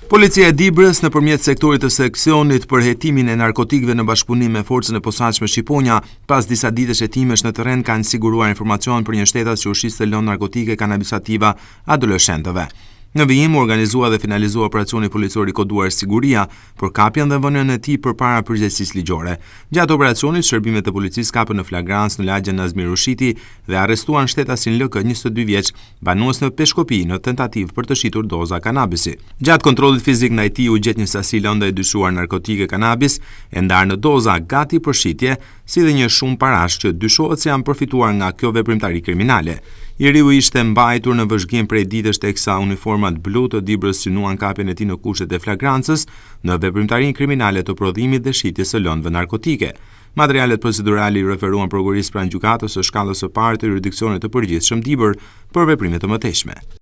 Policia e Dibrës nëpërmjet sektorit të seksionit për hetimin e narkotikëve në bashkëpunim me forcën e posaçme Shqiponia, pas disa ditësh hetimesh në terren kanë siguruar informacion për një shtetas që ushqiste lëndë narkotike kanabisativa adoleshentëve. Në vijim u organizua dhe finalizua operacioni policor i koduar Siguria për kapjen dhe vënien e tij përpara përgjegjësisë ligjore. Gjatë operacionit, shërbimet e policisë kapën në flagrancë në lagjen Nazmir Ushiti dhe arrestuan shtetasin LK 22 vjeç, banues në Peshkopi në tentativë për të shitur doza kanabisi. Gjatë kontrollit fizik ndaj tij u gjet një sasi lëndë e dyshuar narkotike kanabis e ndarë në doza gati për shitje, si dhe një shumë parash që dyshohet se janë përfituar nga kjo veprimtari kriminale. I riu ishte mbajtur në vëzhgim prej ditësh teksa uniformat blu të Dibrës synuan kapjen e tij në kushtet e flagrancës në veprimtarinë kriminale të prodhimit dhe shitjes së lëndëve narkotike. Materialet procedurale i referuan prokurisë pranë gjykatës së shkallës së parë të jurisdiksionit të përgjithshëm Dibër për veprime të mëtejshme.